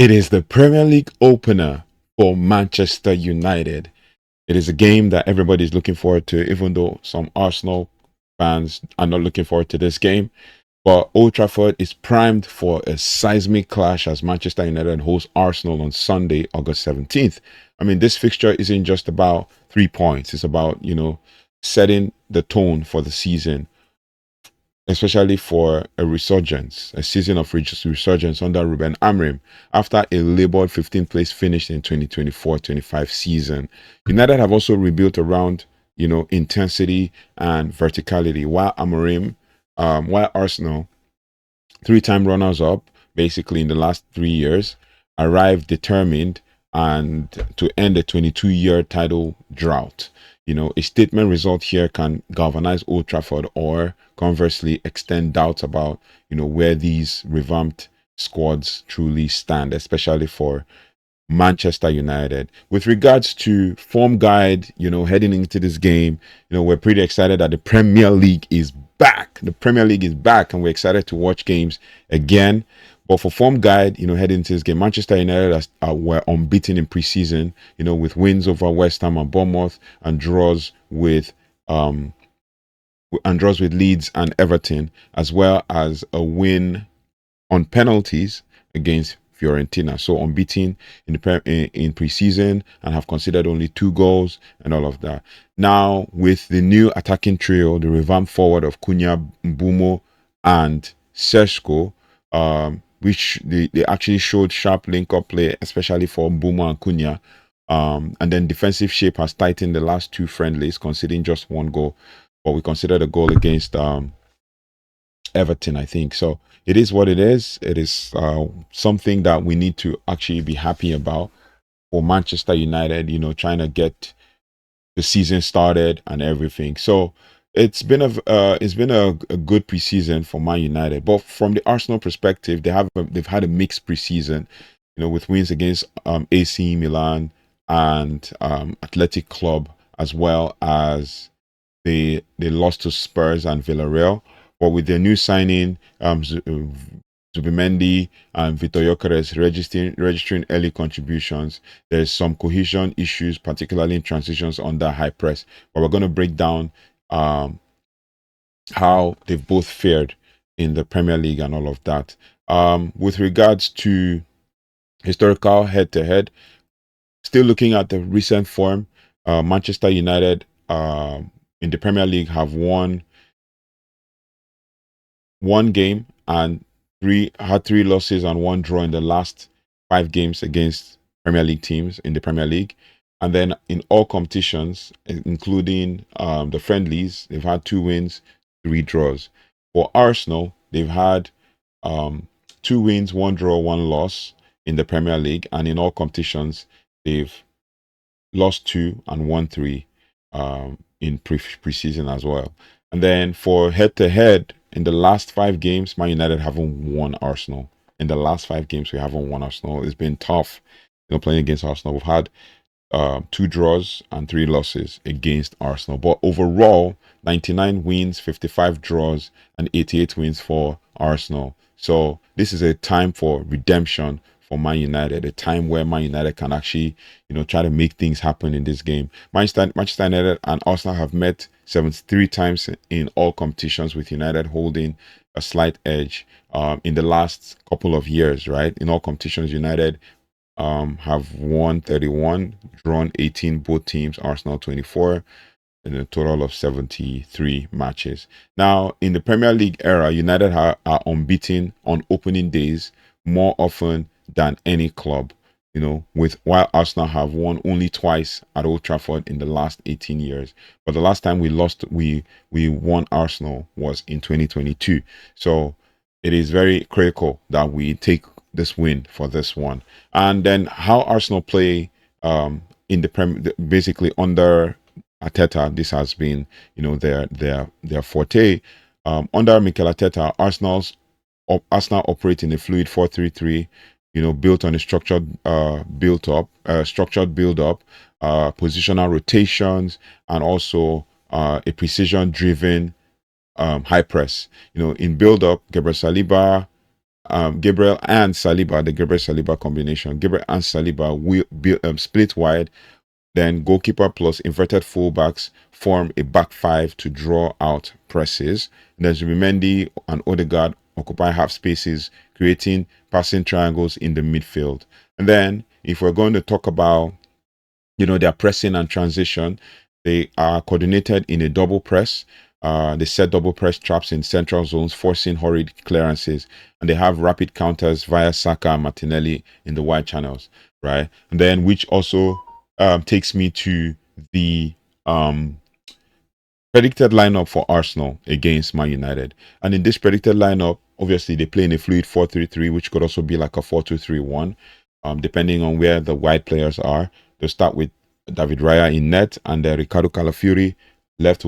It is the Premier League opener for Manchester United. It is a game that everybody is looking forward to, even though some Arsenal fans are not looking forward to this game. But Old Trafford is primed for a seismic clash as Manchester United host Arsenal on Sunday, August 17th. I mean, this fixture isn't just about 3 points, it's about, setting the tone for the season, especially for a season of resurgence under Rúben Amorim after a laboured 15th place finish in 2024-25 season. United have also rebuilt around, intensity and verticality, while Arsenal, three-time runners-up, basically in the last 3 years, arrived determined and to end a 22-year title drought. A statement result here can galvanize Old Trafford or conversely extend doubts about, where these revamped squads truly stand, especially for Manchester United. With regards to form guide, heading into this game, we're pretty excited that the Premier League is back. The Premier League is back, and we're excited to watch games again. But for form guide, heading into this game, Manchester United were unbeaten in preseason, with wins over West Ham and Bournemouth and draws with Leeds and Everton, as well as a win on penalties against Fiorentina. So unbeaten in preseason and have conceded only 2 goals and all of that. Now with the new attacking trio, the revamped forward of Cunha, Mbumo, and Seshko, which they actually showed sharp link-up play, especially for Mbumo and Cunha. And then defensive shape has tightened the last 2 friendlies, conceding just 1 goal. But we considered a goal against Everton, I think. So it is what it is. It is something that we need to actually be happy about for Manchester United, trying to get the season started and everything. So it's been a good preseason for Man United. But from the Arsenal perspective, they've had a mixed preseason, with wins against AC Milan and Athletic Club, as well as they lost to Spurs and Villarreal. But with their new signing, Zubimendi and Viktor Gyökeres registering early contributions, there's some cohesion issues, particularly in transitions under high press. But we're going to break down how they've both fared in the Premier League and all of that. With regards to historical head-to-head, still looking at the recent form, Manchester United in the Premier League have won 1 game and had 3 losses and 1 draw in the last 5 games against Premier League teams in the Premier League. And then in all competitions, including the friendlies, they've had 2 wins, 3 draws. For Arsenal, they've had 2 wins, 1 draw, 1 loss in the Premier League. And in all competitions, they've lost 2 and won 3 in preseason as well. And then for head-to-head, in the last 5 games, Man United haven't won Arsenal. In the last 5 games, we haven't won Arsenal. It's been tough, playing against Arsenal. We've had 2 draws and 3 losses against Arsenal. But overall, 99 wins, 55 draws, and 88 wins for Arsenal. So this is a time for redemption for Man United, a time where Man United can actually, try to make things happen in this game. Manchester United and Arsenal have met 73 times in all competitions, with United holding a slight edge in the last couple of years, right? In all competitions, United have won 31, drawn 18, both teams, Arsenal 24, in a total of 73 matches. Now, in the Premier League era, United are unbeaten on opening days more often than any club, while Arsenal have won only twice at Old Trafford in the last 18 years. But the last time we won Arsenal was in 2022. So it is very critical that we take this win for this one. And then how Arsenal play in the basically under Arteta, this has been, their forte. Under Mikel Arteta, Arsenal operate in a fluid 4-3-3, built on a structured build-up, positional rotations, and also a precision-driven high press. In build-up, Gabriel Saliba Gabriel and Saliba, the Gabriel Saliba combination. Gabriel and Saliba will be split wide, then goalkeeper plus inverted fullbacks form a back five to draw out presses. Then Zubimendi and Ødegaard occupy half spaces, creating passing triangles in the midfield. And then, if we're going to talk about, their pressing and transition, they are coordinated in a double press. They set double press traps in central zones, forcing hurried clearances, and they have rapid counters via Saka and Martinelli in the wide channels, right? And then, which also takes me to the predicted lineup for Arsenal against Man United. And in this predicted lineup, obviously they play in a fluid 4-3-3, which could also be like a 4-2-3-1, depending on where the wide players are. They'll start with David Raya in net, and then Ricardo Calafiori left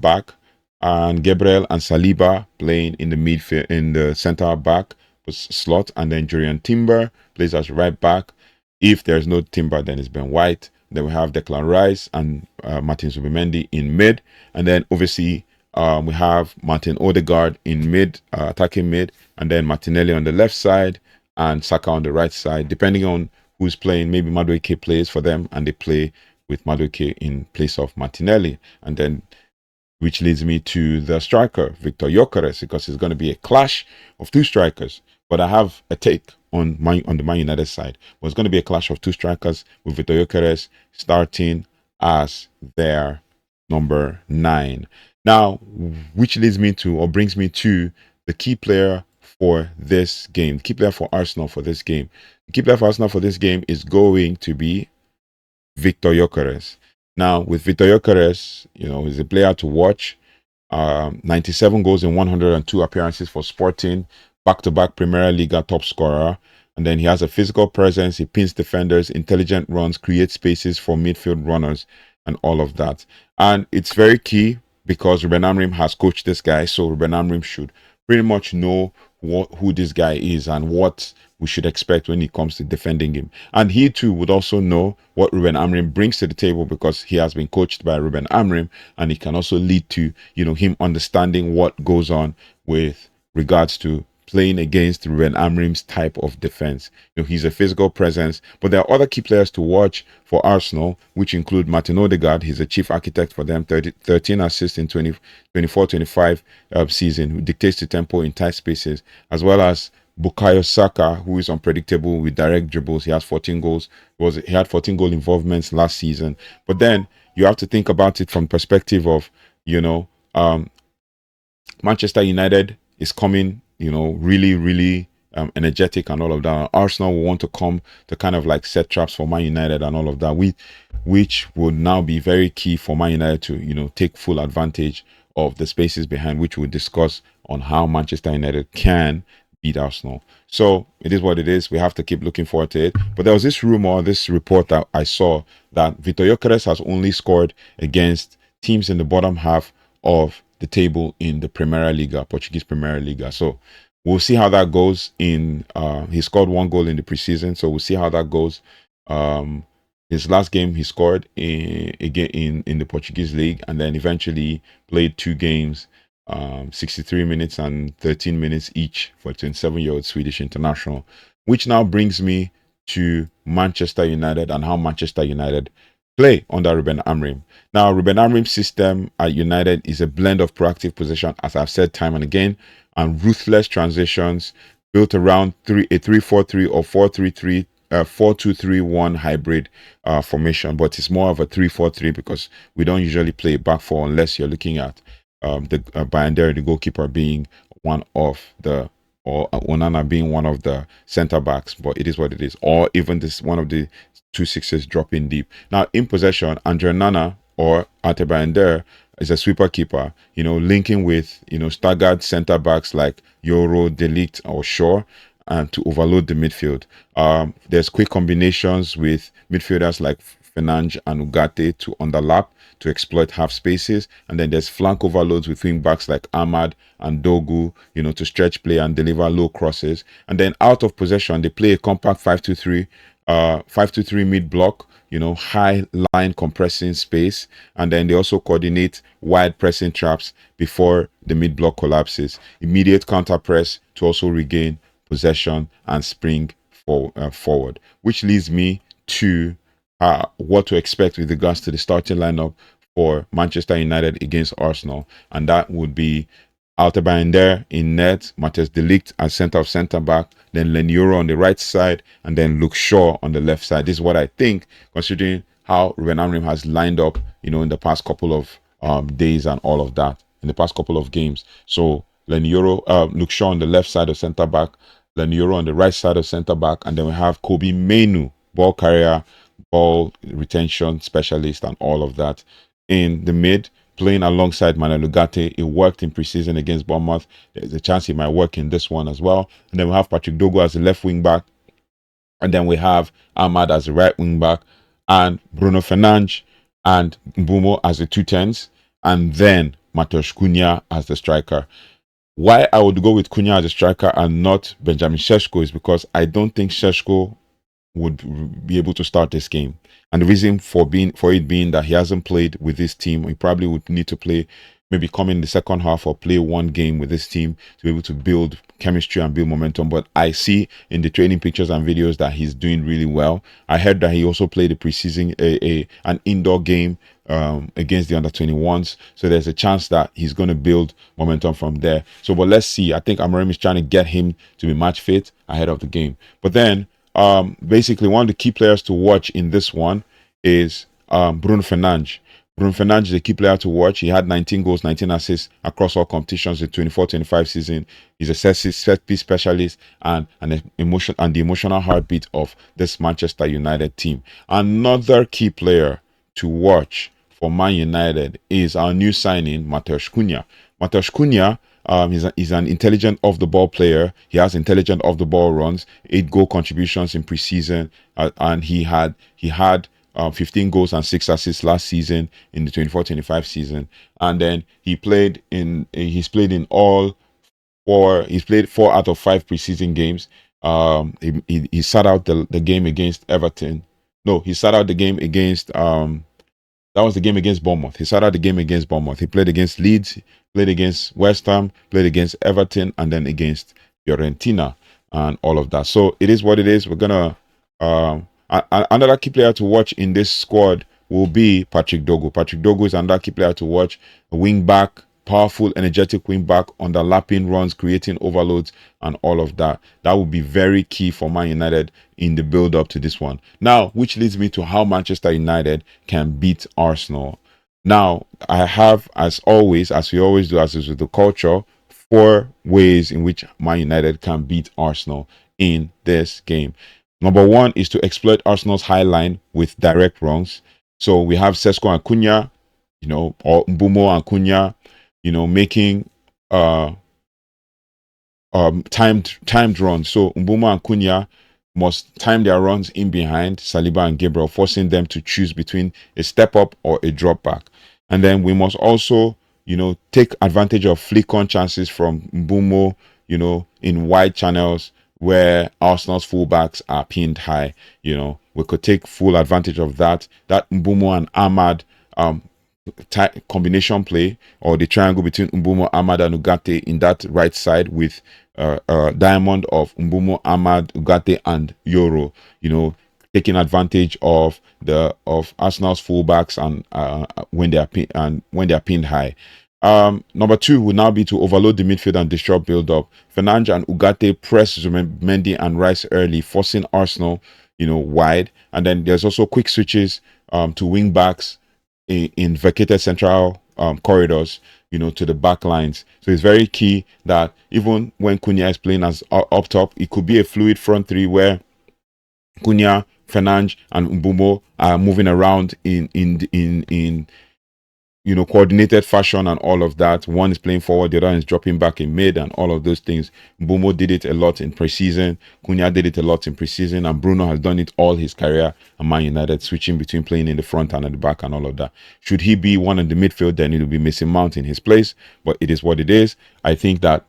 back, and Gabriel and Saliba playing in the midfield, in the center back slot, and then Jurriën Timber plays as right back. If there's no Timber, then it's Ben White. Then we have Declan Rice and Martin Zubimendi in mid, and then obviously we have Martin Ødegaard in mid, attacking mid, and then Martinelli on the left side and Saka on the right side, depending on who's playing. Maybe Madueke plays for them, and they play with Madueke in place of Martinelli, and then which leads me to the striker Viktor Gyökeres, because it's going to be a clash of two strikers. But I have a take on the Man United side. But it's going to be a clash of two strikers, with Viktor Gyökeres starting as their number 9. Now, which leads me to, or brings me to, the key player for this game. The key player for Arsenal for this game. The key player for Arsenal for this game is going to be Viktor Gyökeres. Now, with Viktor Gyökeres, he's a player to watch. 97 goals in 102 appearances for Sporting, back-to-back Premier League top scorer. And then he has a physical presence. He pins defenders, intelligent runs, creates spaces for midfield runners, and all of that. And it's very key because Rúben Amorim has coached this guy, so Rúben Amorim should pretty much know who this guy is and what we should expect when it comes to defending him. And he too would also know what Rúben Amorim brings to the table, because he has been coached by Rúben Amorim, and it can also lead to him understanding what goes on with regards to playing against Rúben Amorim's type of defense. He's a physical presence, but there are other key players to watch for Arsenal, which include Martin Ødegaard. He's a chief architect for them, 13 assists in 24-25 season, who dictates the tempo in tight spaces, as well as Bukayo Saka, who is unpredictable with direct dribbles. He has 14 goals. He had 14 goal involvements last season. But then you have to think about it from the perspective of, Manchester United is coming, really, really energetic and all of that. Arsenal will want to come to kind of like set traps for Man United and all of that, which would now be very key for Man United to, take full advantage of the spaces behind, which we'll discuss on how Manchester United can beat Arsenal. So it is what it is. We have to keep looking forward to it. But there was this rumor, this report that I saw, that Viktor Gyökeres has only scored against teams in the bottom half of the table in the Primeira Liga, Portuguese Primeira Liga. So we'll see how that goes. He scored 1 goal in the preseason, so we'll see how that goes. His last game he scored in the Portuguese league, and then eventually played 2 games, 63 minutes and 13 minutes each for 27-year-old Swedish international. Which now brings me to Manchester United and how Manchester United play under Rúben Amorim. Now, Rúben Amorim's system at United is a blend of proactive possession, as I've said time and again, and ruthless transitions built around a 3-4-3 or 4-3-3, 4-2-3-1 hybrid formation. But it's more of a 3-4-3 because we don't usually play back four unless you're looking at Bayandere, the goalkeeper, being one of the, or Onana being one of the center backs. But it is what it is. Or even this one of the 2-6s dropping deep. Now, in possession, Andre Onana or Ate Bayandere is a sweeper keeper, linking with, staggered center backs like Euro, De Ligt, or Shaw, and to overload the midfield. There's quick combinations with midfielders like Fernandes and Ugarte to underlap to exploit half spaces, and then there's flank overloads with wing backs like Ahmad and Dogu, to stretch play and deliver low crosses. And then out of possession, they play a compact 5-2-3, 5-2-3 mid block, high line compressing space, and then they also coordinate wide pressing traps before the mid block collapses. Immediate counter press to also regain possession and spring forward, which leads me to what to expect with regards to the starting lineup for Manchester United against Arsenal, and that would be Alaba there in net, Matthias de Ligt as centre back, then Lenioro on the right side, and then Luke Shaw on the left side. This is what I think, considering how Rúben Amorim has lined up, in the past couple of days and all of that, in the past couple of games. So Lenioro, Luke Shaw on the left side of centre back, Lenioro on the right side of centre back, and then we have Kobe Mainoo, ball carrier, ball retention specialist, and all of that in the mid, playing alongside Manuel Ugarte. It worked in preseason against Bournemouth. There's a chance it might work in this one as well. And then we have Patrick Dogo as the left wing back, and then we have Ahmad as the right wing back, and Bruno Fernandes and Mbeumo as the 2 10s, and then Matheus Cunha as the striker. Why I would go with Cunha as a striker and not Benjamin Sesko is because I don't think Sesko would be able to start this game. And the reason for it being that he hasn't played with this team, he probably would need to play, maybe come in the second half or play one game with this team to be able to build chemistry and build momentum. But I see in the training pictures and videos that he's doing really well. I heard that he also played a preseason, an indoor game against the under-21s. So there's a chance that he's going to build momentum from there. So, but let's see. I think Amorim is trying to get him to be match fit ahead of the game. But then, basically, one of the key players to watch in this one is Bruno Fernandes. Bruno Fernandes is a key player to watch. He had 19 goals, 19 assists across all competitions in 24-25 season. He's a set piece specialist and the emotional heartbeat of this Manchester United team. Another key player to watch for Man United is our new signing, Matheus Cunha. Matheus Cunha he's an intelligent off-the-ball player. He has intelligent off-the-ball runs, 8 goal contributions in preseason, and he had 15 goals and 6 assists last season in the 24-25 season. And then he's played in 4 out of 5 preseason games. He sat out the game against Everton. No, he sat out the game against that was the game against Bournemouth. He sat out the game against Bournemouth. He played against Leeds, played against West Ham, played against Everton, and then against Fiorentina and all of that. So it is what it is. We're gonna another key player to watch in this squad will be Patrick Dogo. Patrick Dogo is another key player to watch. A wing back, powerful, energetic wing back, underlapping runs, creating overloads, and all of that. That would be very key for Man United in the build-up to this one. Now, which leads me to how Manchester United can beat Arsenal. Now, I have, as always, as we always do, as is with the culture, 4 ways in which Man United can beat Arsenal in this game. Number 1 is to exploit Arsenal's high line with direct runs. So we have Sesko and Cunha, or Mbeumo and Cunha, making timed runs. So Mbeumo and Cunha must time their runs in behind Saliba and Gabriel, forcing them to choose between a step up or a drop back. And then we must also, take advantage of flick-on chances from Mbeumo, in wide channels where Arsenal's fullbacks are pinned high. We could take full advantage of that. That Mbeumo and Ahmad combination play, or the triangle between Mbeumo, Ahmad, and Ugarte in that right side with diamond of Mbeumo, Ahmad, Ugarte, and Yoro. Taking advantage of Arsenal's fullbacks and when they are pinned high. Number 2 would now be to overload the midfield and disrupt build-up. Fernandes and Ugarte press Mendy and Rice early, forcing Arsenal, wide. And then there's also quick switches to wing backs in vacated central corridors, to the back lines. So it's very key that even when Cunha is playing as up top, it could be a fluid front 3 where Cunha, Fernandes, and Mbeumo are moving around in coordinated fashion and all of that. One is playing forward, the other is dropping back in mid and all of those things. Mbeumo did it a lot in preseason. Cunha did it a lot in preseason, and Bruno has done it all his career at Man United, switching between playing in the front and at the back and all of that. Should he be one in the midfield, then it will be Mason Mount in his place, but it is what it is. I think that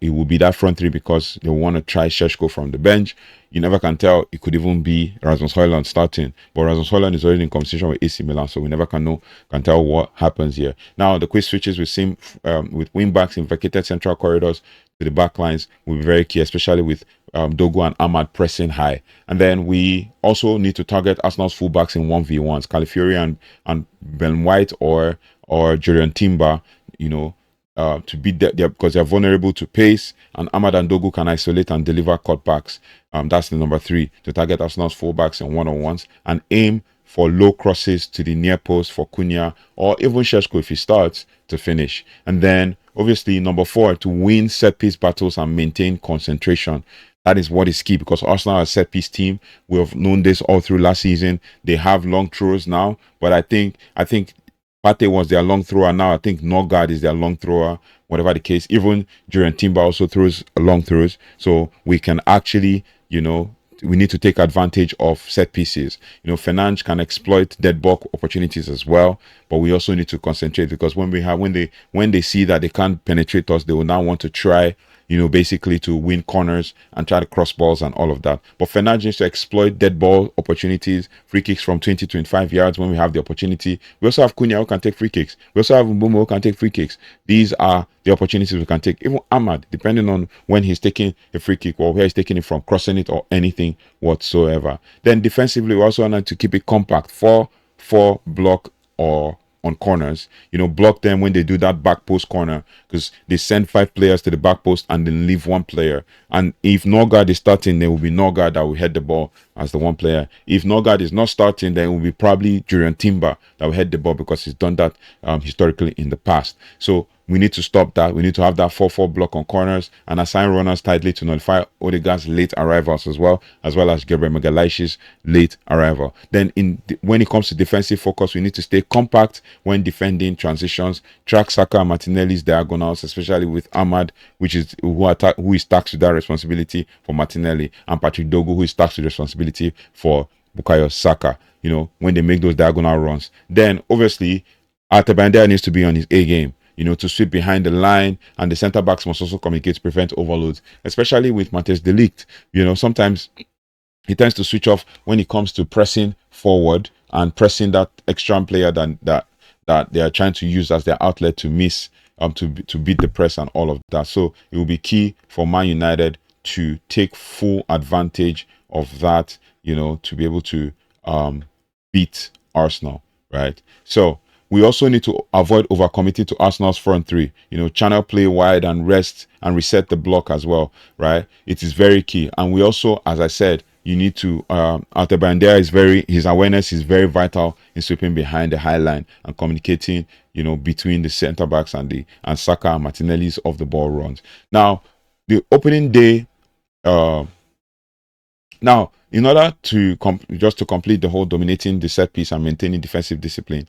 it will be that front three because they want to try Šeško from the bench. You never can tell. It could even be Rasmus Højlund starting, but Rasmus Højlund is already in conversation with AC Milan, so we never can tell what happens here. Now the quick switches we see with wing backs in vacated central corridors to the back lines will be very key, especially with Dogu and Ahmad pressing high. And then we also need to target Arsenal's fullbacks in 1v1s, Calafiori and Ben White or Julian Timber, to beat them because they're vulnerable to pace, and Ahmad and Dogu can isolate and deliver cutbacks. That's the number 3, to target Arsenal's fullbacks in one-on-ones and aim for low crosses to the near post for Cunha or even Šeško if he starts to finish. And then obviously number 4, to win set-piece battles and maintain concentration. That is what is key because Arsenal is a set-piece team. We have known this all through last season. They have long throws now, but I think Partey was their long thrower. Now I think Norgard is their long thrower, whatever the case. Even Julian Timber also throws long throws. So we can actually, we need to take advantage of set pieces. Fernandes can exploit dead ball opportunities as well, but we also need to concentrate because when they see that they can't penetrate us, they will now want to try, basically to win corners and try to cross balls and all of that. But Fernandes needs to exploit dead ball opportunities, free kicks from 20 to 25 yards when we have the opportunity. We also have Cunha who can take free kicks. We also have Mbeumo who can take free kicks. These are the opportunities we can take. Even Ahmad, depending on when he's taking a free kick or where he's taking it from, crossing it or anything whatsoever. Then defensively, we also need to keep it compact. 4-4 block or on corners, block them when they do that back post corner because they send 5 players to the back post and then leave 1 player. And if Norgard is starting, there will be Norgard that will head the ball as the 1 player. If Norgard is not starting, then it will be probably Julian Timber that will head the ball because he's done that historically in the past. So we need to stop that. We need to have that 4-4 block on corners and assign runners tightly to nullify Ødegaard's late arrivals as well as Gabriel Magalhaes's late arrival. Then when it comes to defensive focus, we need to stay compact when defending transitions, track Saka and Martinelli's diagonals, especially with Ahmad, who is tasked with that responsibility for Martinelli, and Patrick Dogu, who is tasked with responsibility for Bukayo Saka, when they make those diagonal runs. Then obviously Arteta needs to be on his A game, to sweep behind the line, and the centre backs must also communicate to prevent overloads, especially with Matthijs de Ligt. Sometimes he tends to switch off when it comes to pressing forward and pressing that extra player that they are trying to use as their outlet to miss, to beat the press and all of that. So it will be key for Man United to take full advantage of that, to be able to beat Arsenal, right? So we also need to avoid overcommitting to Arsenal's front 3. Channel play wide and rest and reset the block as well, right? It is very key. And we also, as I said, you need to Arteta his awareness is very vital in sweeping behind the high line and communicating, between the centre backs and Saka and Martinelli's off the ball runs. Now, the opening day. Now, in order to complete the whole dominating the set piece and maintaining defensive discipline,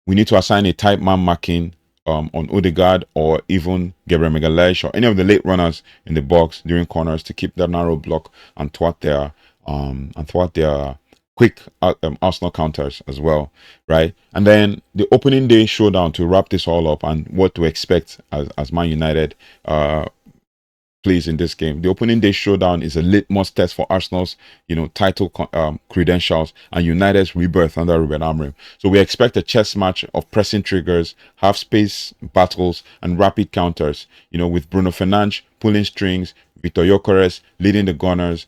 we need to assign a tight man marking on Ødegaard or even Gabriel Magalhaes or any of the late runners in the box during corners to keep that narrow block and thwart their quick Arsenal counters as well, right? And then the opening day showdown to wrap this all up and what to expect as Man United plays in this game. The opening day showdown is a litmus test for Arsenal's, title credentials and United's rebirth under Rúben Amorim. So we expect a chess match of pressing triggers, half space battles, and rapid counters. With Bruno Fernandes pulling strings, Viktor Gyökeres leading the Gunners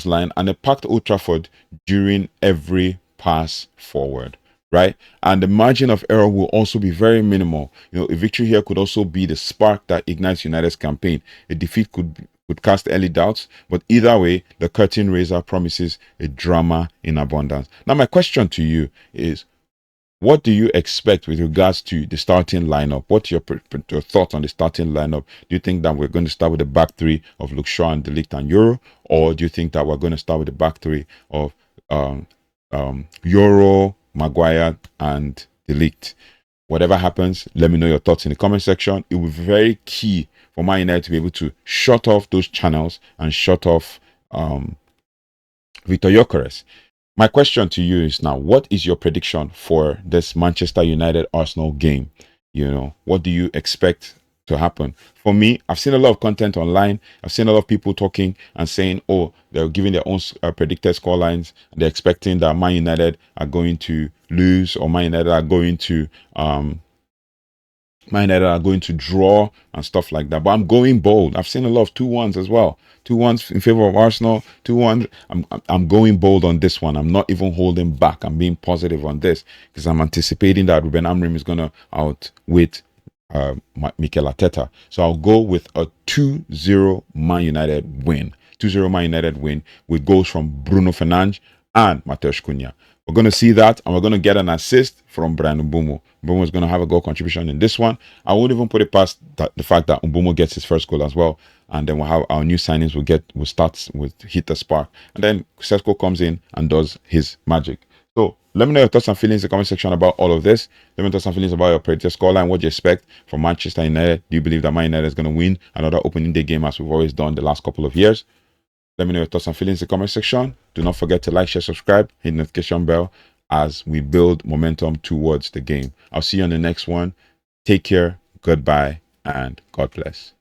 line, and a packed Old Trafford during every pass forward. Right, and the margin of error will also be very minimal. A victory here could also be the spark that ignites United's campaign. A defeat could cast early doubts, but either way, the curtain raiser promises a drama in abundance. Now, my question to you is, what do you expect with regards to the starting lineup? What's your thoughts on the starting lineup? Do you think that we're going to start with the back 3 of Luke Shaw and De Ligt and Euro, or do you think that we're going to start with the back 3 of Euro, Maguire and De Ligt? Whatever happens, let me know your thoughts in the comment section. It will be very key for Man United to be able to shut off those channels and shut off Viktor Gyökeres. My question to you is now, what is your prediction for this Manchester United Arsenal game? What do you expect to happen. For me, I've seen a lot of content online. I've seen a lot of people talking and saying, oh, they're giving their own predicted score lines. They're expecting that Man United are going to lose, or Man United are going to draw and stuff like that. But I'm going bold. I've seen a lot of 2-1s as well. 2-1s in favor of Arsenal. 2-1. I'm going bold on this one. I'm not even holding back. I'm being positive on this because I'm anticipating that Rúben Amorim is gonna outwit Mikel Arteta. So I'll go with a 2-0 Man United win. 2-0 Man United win with goals from Bruno Fernandes and Matheus Cunha. We're going to see that, and we're going to get an assist from Brian Mbeumo. Mbeumo is going to have a goal contribution in this one. I won't even put it past the fact that Mbeumo gets his first goal as well, and then we'll have our new signings will start with hit the spark, and then Sesko comes in and does his magic. So let me know your thoughts and feelings in the comment section about all of this. Let me know your thoughts and feelings about your predicted scoreline, what you expect from Manchester United. Do you believe that Man United is going to win another opening day game as we've always done the last couple of years? Let me know your thoughts and feelings in the comment section. Do not forget to like, share, subscribe, hit the notification bell as we build momentum towards the game. I'll see you on the next one. Take care, goodbye, and God bless.